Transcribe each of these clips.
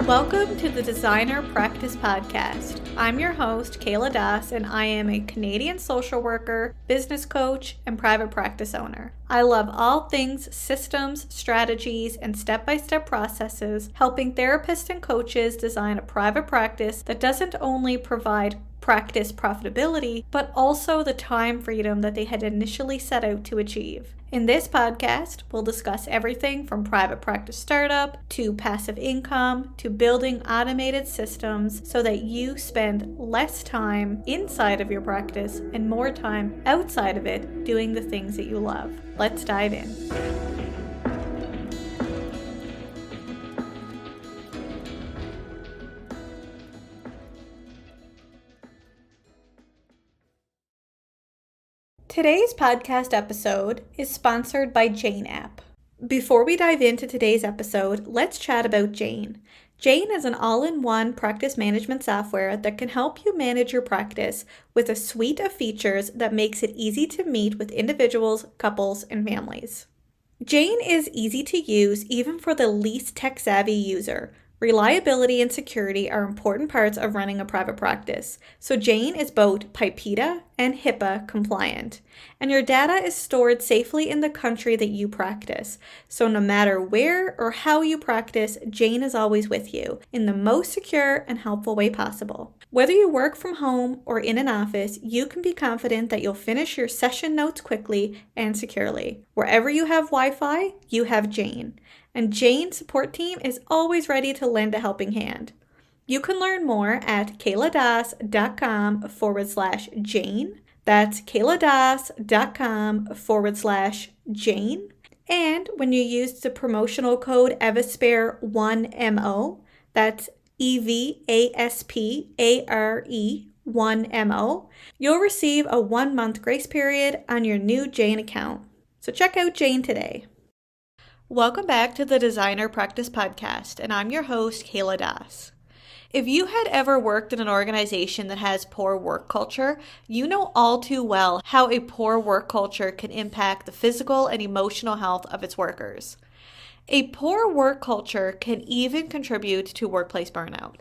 Welcome to the Designer Practice Podcast. I'm your host, Kayla Das, and I am a Canadian social worker, business coach, and private practice owner. I love all things systems, strategies, and step-by-step processes, helping therapists and coaches design a private practice that doesn't only provide practice profitability, but also the time freedom that they had initially set out to achieve. In this podcast, we'll discuss everything from private practice startup to passive income to building automated systems so that you spend less time inside of your practice and more time outside of it doing the things that you love. Let's dive in. Today's podcast episode is sponsored by Jane app. Before we dive into today's episode, let's chat about Jane. Jane is an all-in-one practice management software that can help you manage your practice with a suite of features that makes it easy to meet with individuals, couples, and families. Jane is easy to use even for the least tech-savvy user. Reliability and security are important parts of running a private practice, so Jane is both PIPEDA and HIPAA compliant, and your data is stored safely in the country that you practice, so no matter where or how you practice, Jane is always with you in the most secure and helpful way possible. Whether you work from home or in an office, you can be confident that you'll finish your session notes quickly and securely. Wherever you have Wi-Fi, you have Jane. And Jane's support team is always ready to lend a helping hand. You can learn more at kayladas.com/Jane. That's kayladas.com/Jane. And when you use the promotional code EVASPARE1MO, that's EVASPARE1MO, you'll receive a 1-month grace period on your new Jane account. So check out Jane today. Welcome back to the Designer Practice Podcast, and I'm your host, Kayla Das. If you had ever worked in an organization that has poor work culture, you know all too well how a poor work culture can impact the physical and emotional health of its workers. A poor work culture can even contribute to workplace burnout.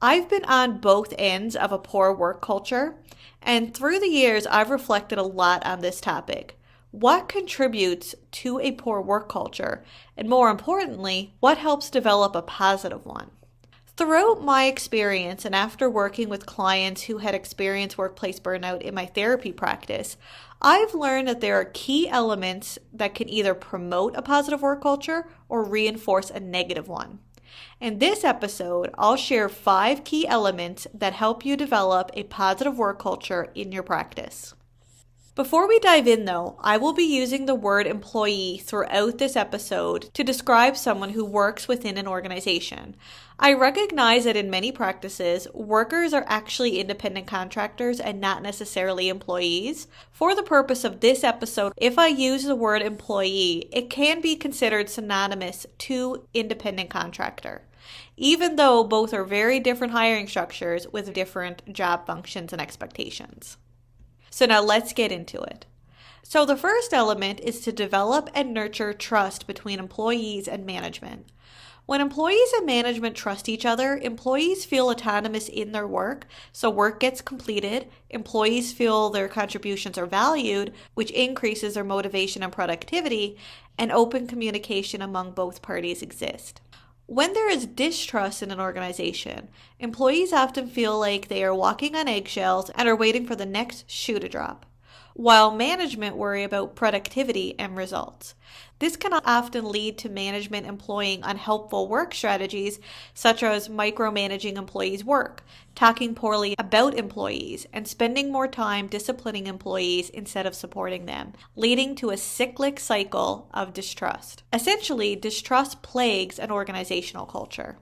I've been on both ends of a poor work culture, and through the years, I've reflected a lot on this topic. What contributes to a poor work culture? And more importantly, what helps develop a positive one? Throughout my experience and after working with clients who had experienced workplace burnout in my therapy practice, I've learned that there are key elements that can either promote a positive work culture or reinforce a negative one. In this episode, I'll share 5 key elements that help you develop a positive work culture in your practice. Before we dive in though, I will be using the word employee throughout this episode to describe someone who works within an organization. I recognize that in many practices, workers are actually independent contractors and not necessarily employees. For the purpose of this episode, if I use the word employee, it can be considered synonymous to independent contractor, even though both are very different hiring structures with different job functions and expectations. So now let's get into it. So the first element is to develop and nurture trust between employees and management. When employees and management trust each other, employees feel autonomous in their work, so work gets completed, employees feel their contributions are valued, which increases their motivation and productivity, and open communication among both parties exist. When there is distrust in an organization, employees often feel like they are walking on eggshells and are waiting for the next shoe to drop, while management worry about productivity and results. This can often lead to management employing unhelpful work strategies such as micromanaging employees' work, talking poorly about employees, and spending more time disciplining employees instead of supporting them, leading to a cyclic cycle of distrust. Essentially, distrust plagues an organizational culture.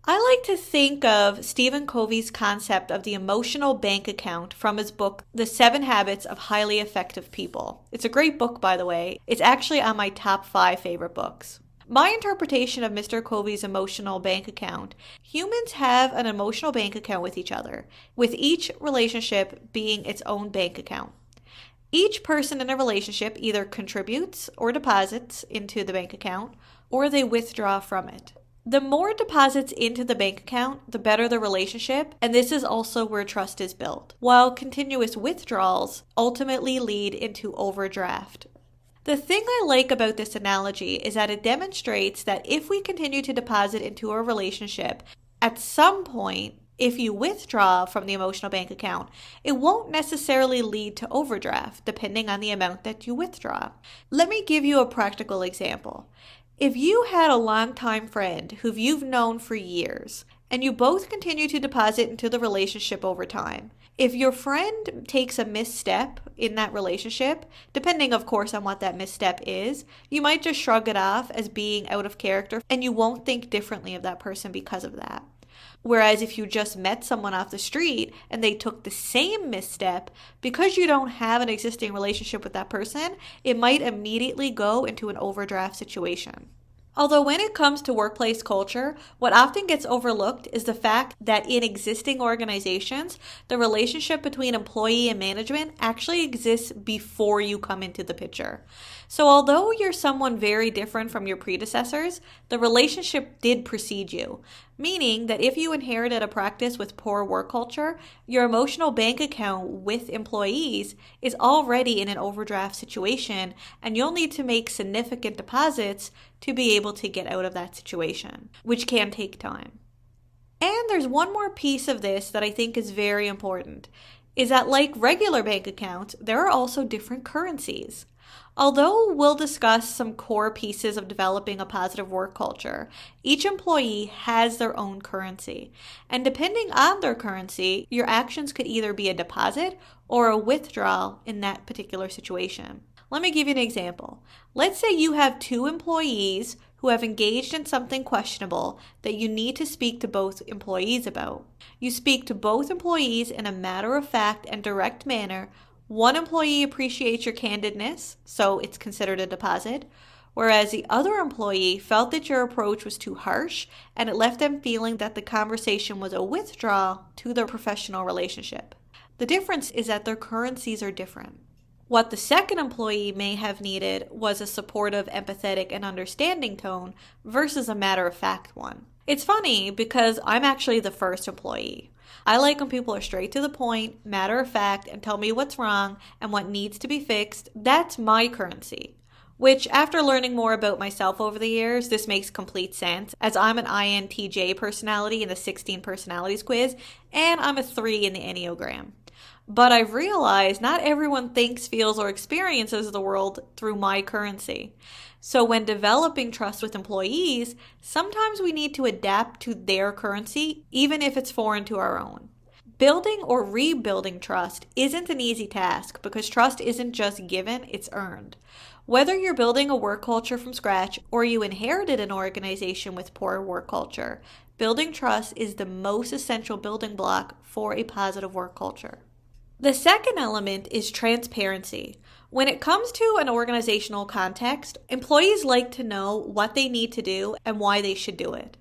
I like to think of Stephen Covey's concept of the emotional bank account from his book, The 7 Habits of Highly Effective People. It's a great book, by the way. It's actually on my top 5 favorite books. My interpretation of Mr. Covey's emotional bank account, humans have an emotional bank account with each other, with each relationship being its own bank account. Each person in a relationship either contributes or deposits into the bank account, or they withdraw from it. The more deposits into the bank account, the better the relationship, and this is also where trust is built, while continuous withdrawals ultimately lead into overdraft. The thing I like about this analogy is that it demonstrates that if we continue to deposit into a relationship, at some point, if you withdraw from the emotional bank account, it won't necessarily lead to overdraft, depending on the amount that you withdraw. Let me give you a practical example. If you had a longtime friend who you've known for years, and you both continue to deposit into the relationship over time, if your friend takes a misstep in that relationship, depending of course on what that misstep is, you might just shrug it off as being out of character and you won't think differently of that person because of that. Whereas if you just met someone off the street and they took the same misstep, because you don't have an existing relationship with that person, it might immediately go into an overdraft situation. Although when it comes to workplace culture, what often gets overlooked is the fact that in existing organizations, the relationship between employee and management actually exists before you come into the picture. So although you're someone very different from your predecessors, the relationship did precede you, meaning that if you inherited a practice with poor work culture, your emotional bank account with employees is already in an overdraft situation, and you'll need to make significant deposits to be able to get out of that situation, which can take time. And there's one more piece of this that I think is very important, is that like regular bank accounts, there are also different currencies. Although we'll discuss some core pieces of developing a positive work culture, each employee has their own currency. And depending on their currency, your actions could either be a deposit or a withdrawal in that particular situation. Let me give you an example. Let's say you have 2 employees who have engaged in something questionable that you need to speak to both employees about. You speak to both employees in a matter-of-fact and direct manner. One employee appreciates your candidness, so it's considered a deposit, whereas the other employee felt that your approach was too harsh and it left them feeling that the conversation was a withdrawal to their professional relationship. The difference is that their currencies are different. What the second employee may have needed was a supportive, empathetic, and understanding tone versus a matter-of-fact one. It's funny because I'm actually the first employee. I like when people are straight to the point, matter of fact, and tell me what's wrong and what needs to be fixed. That's my currency. Which, after learning more about myself over the years, this makes complete sense, as I'm an INTJ personality in the 16 personalities quiz, and I'm a 3 in the Enneagram. But I've realized not everyone thinks, feels, or experiences the world through my currency. So when developing trust with employees, sometimes we need to adapt to their currency, even if it's foreign to our own. Building or rebuilding trust isn't an easy task because trust isn't just given, it's earned. Whether you're building a work culture from scratch or you inherited an organization with poor work culture, building trust is the most essential building block for a positive work culture. The second element is transparency. When it comes to an organizational context, employees like to know what they need to do and why they should do it.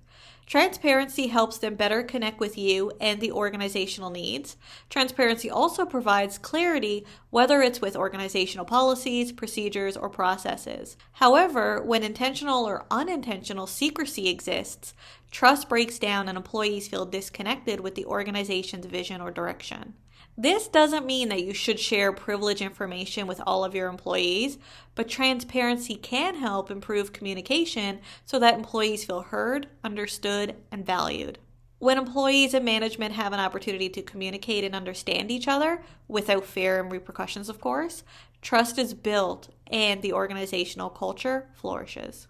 Transparency helps them better connect with you and the organizational needs. Transparency also provides clarity, whether it's with organizational policies, procedures, or processes. However, when intentional or unintentional secrecy exists, trust breaks down and employees feel disconnected with the organization's vision or direction. This doesn't mean that you should share privileged information with all of your employees, but transparency can help improve communication so that employees feel heard, understood, and valued. When employees and management have an opportunity to communicate and understand each other, without fear and repercussions, of course, trust is built and the organizational culture flourishes.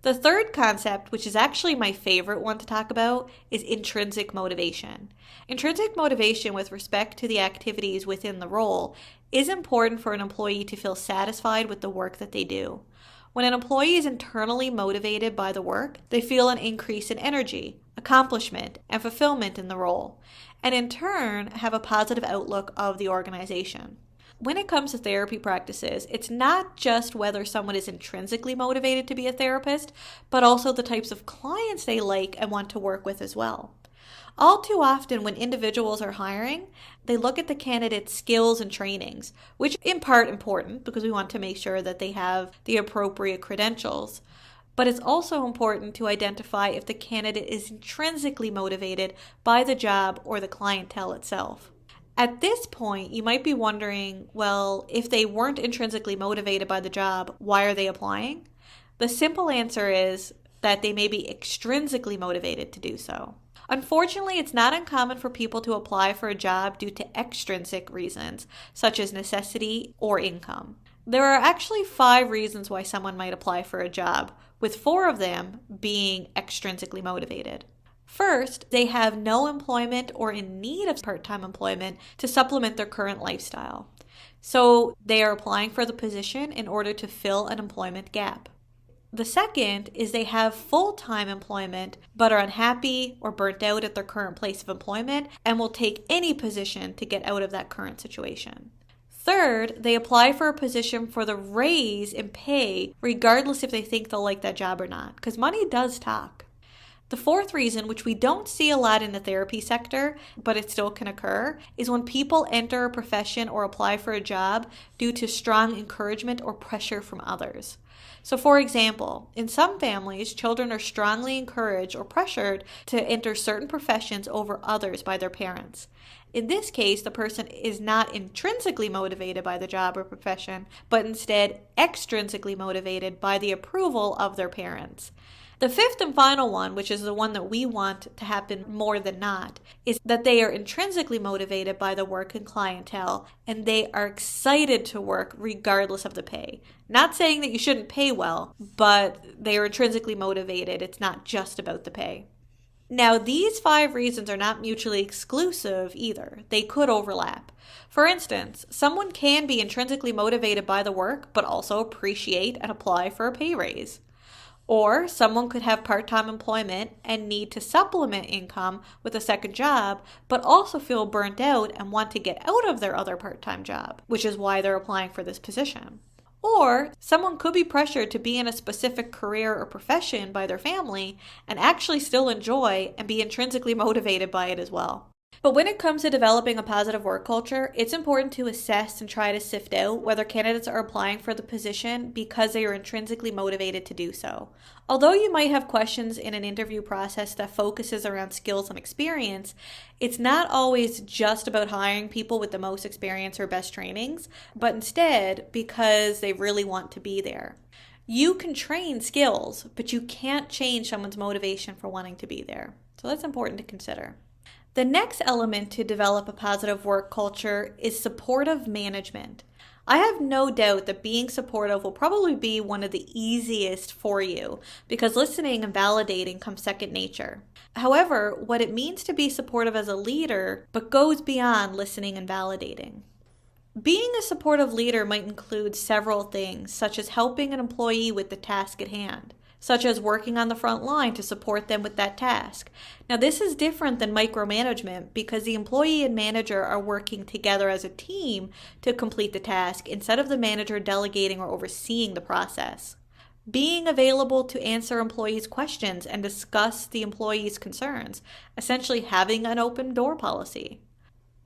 The third concept, which is actually my favorite one to talk about, is intrinsic motivation. Intrinsic motivation with respect to the activities within the role is important for an employee to feel satisfied with the work that they do. When an employee is internally motivated by the work, they feel an increase in energy, accomplishment, and fulfillment in the role, and in turn have a positive outlook of the organization. When it comes to therapy practices, it's not just whether someone is intrinsically motivated to be a therapist, but also the types of clients they like and want to work with as well. All too often when individuals are hiring, they look at the candidate's skills and trainings, which in part important because we want to make sure that they have the appropriate credentials. But it's also important to identify if the candidate is intrinsically motivated by the job or the clientele itself. At this point, you might be wondering, well, if they weren't intrinsically motivated by the job, why are they applying? The simple answer is that they may be extrinsically motivated to do so. Unfortunately, it's not uncommon for people to apply for a job due to extrinsic reasons, such as necessity or income. There are actually 5 reasons why someone might apply for a job, with 4 of them being extrinsically motivated. First, they have no employment or in need of part-time employment to supplement their current lifestyle. So they are applying for the position in order to fill an employment gap. The second is they have full-time employment but are unhappy or burnt out at their current place of employment and will take any position to get out of that current situation. Third, they apply for a position for the raise in pay regardless if they think they'll like that job or not, because money does talk. The fourth reason, which we don't see a lot in the therapy sector, but it still can occur, is when people enter a profession or apply for a job due to strong encouragement or pressure from others. So for example, in some families, children are strongly encouraged or pressured to enter certain professions over others by their parents. In this case, the person is not intrinsically motivated by the job or profession, but instead extrinsically motivated by the approval of their parents. The fifth and final one, which is the one that we want to happen more than not, is that they are intrinsically motivated by the work and clientele, and they are excited to work regardless of the pay. Not saying that you shouldn't pay well, but they are intrinsically motivated. It's not just about the pay. Now, these 5 reasons are not mutually exclusive either. They could overlap. For instance, someone can be intrinsically motivated by the work, but also appreciate and apply for a pay raise. Or someone could have part-time employment and need to supplement income with a second job, but also feel burnt out and want to get out of their other part-time job, which is why they're applying for this position. Or someone could be pressured to be in a specific career or profession by their family and actually still enjoy and be intrinsically motivated by it as well. But when it comes to developing a positive work culture, it's important to assess and try to sift out whether candidates are applying for the position because they are intrinsically motivated to do so. Although you might have questions in an interview process that focuses around skills and experience, it's not always just about hiring people with the most experience or best trainings, but instead because they really want to be there. You can train skills, but you can't change someone's motivation for wanting to be there. So that's important to consider. The next element to develop a positive work culture is supportive management. I have no doubt that being supportive will probably be one of the easiest for you because listening and validating comes second nature. However, what it means to be supportive as a leader but goes beyond listening and validating. Being a supportive leader might include several things, such as helping an employee with the task at hand, such as working on the front line to support them with that task. Now, this is different than micromanagement because the employee and manager are working together as a team to complete the task instead of the manager delegating or overseeing the process. Being available to answer employees' questions and discuss the employees' concerns, essentially having an open door policy.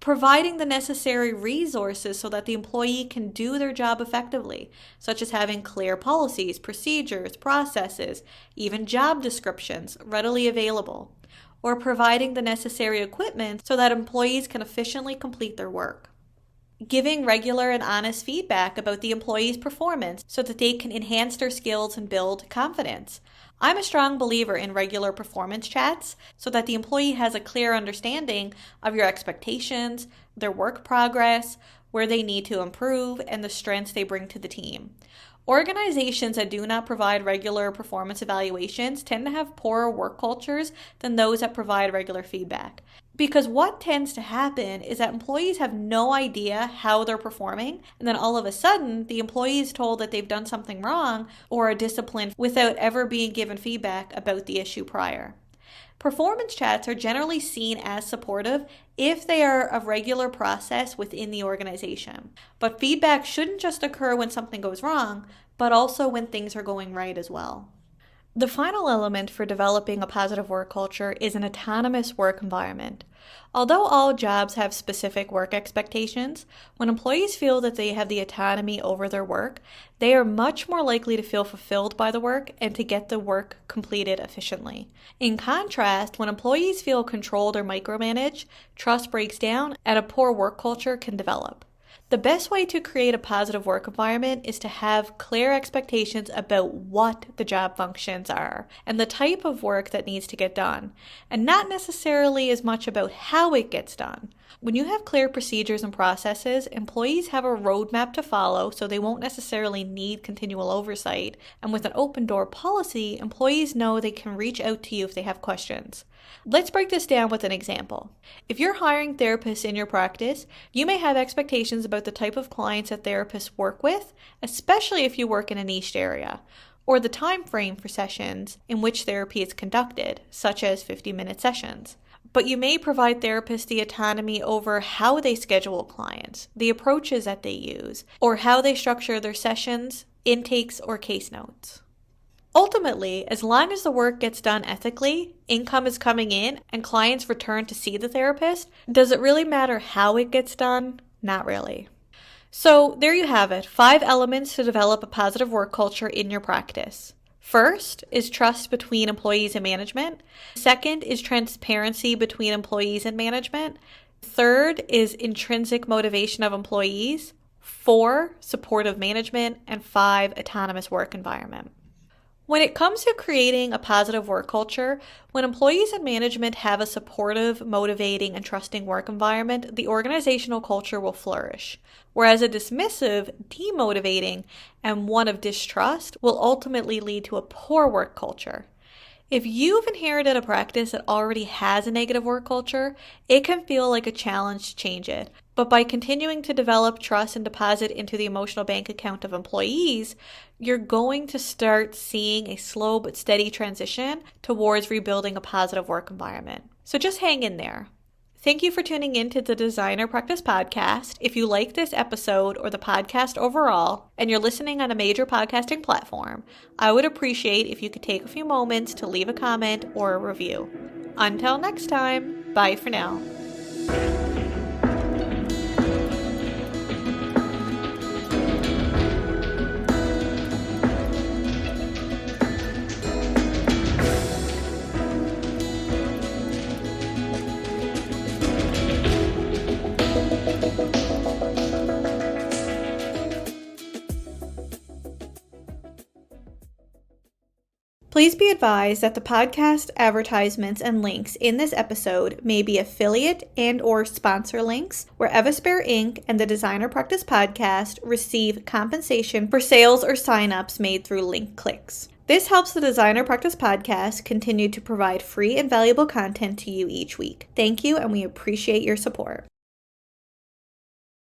Providing the necessary resources so that the employee can do their job effectively, such as having clear policies, procedures, processes, even job descriptions readily available, or providing the necessary equipment so that employees can efficiently complete their work. Giving regular and honest feedback about the employee's performance so that they can enhance their skills and build confidence. I'm a strong believer in regular performance chats so that the employee has a clear understanding of your expectations, their work progress, where they need to improve, and the strengths they bring to the team. Organizations that do not provide regular performance evaluations tend to have poorer work cultures than those that provide regular feedback. Because what tends to happen is that employees have no idea how they're performing, and then all of a sudden, the employee is told that they've done something wrong or are disciplined without ever being given feedback about the issue prior. Performance chats are generally seen as supportive if they are a regular process within the organization. But feedback shouldn't just occur when something goes wrong, but also when things are going right as well. The final element for developing a positive work culture is an autonomous work environment. Although all jobs have specific work expectations, when employees feel that they have the autonomy over their work, they are much more likely to feel fulfilled by the work and to get the work completed efficiently. In contrast, when employees feel controlled or micromanaged, trust breaks down and a poor work culture can develop. The best way to create a positive work environment is to have clear expectations about what the job functions are and the type of work that needs to get done, and not necessarily as much about how it gets done. When you have clear procedures and processes, employees have a roadmap to follow, so they won't necessarily need continual oversight. And with an open door policy, employees know they can reach out to you if they have questions. Let's break this down with an example. If you're hiring therapists in your practice, you may have expectations about the type of clients that therapists work with, especially if you work in a niche area, or the time frame for sessions in which therapy is conducted, such as 50-minute sessions. But you may provide therapists the autonomy over how they schedule clients, the approaches that they use, or how they structure their sessions, intakes, or case notes. Ultimately, as long as the work gets done ethically, income is coming in, and clients return to see the therapist, does it really matter how it gets done? Not really. So there you have it, 5 elements to develop a positive work culture in your practice. First is trust between employees and management. Second is transparency between employees and management. Third is intrinsic motivation of employees. 4, supportive management. And 5, autonomous work environment. When it comes to creating a positive work culture, when employees and management have a supportive, motivating, and trusting work environment, the organizational culture will flourish. Whereas a dismissive, demotivating, and one of distrust will ultimately lead to a poor work culture. If you've inherited a practice that already has a negative work culture, it can feel like a challenge to change it. But by continuing to develop trust and deposit into the emotional bank account of employees, you're going to start seeing a slow but steady transition towards rebuilding a positive work environment. So just hang in there. Thank you for tuning in to the Designer Practice Podcast. If you like this episode or the podcast overall, and you're listening on a major podcasting platform, I would appreciate if you could take a few moments to leave a comment or a review. Until next time, bye for now. Please be advised that the podcast advertisements and links in this episode may be affiliate and/or sponsor links where Evaspare Inc. and the Designer Practice Podcast receive compensation for sales or signups made through link clicks. This helps the Designer Practice Podcast continue to provide free and valuable content to you each week. Thank you, and we appreciate your support.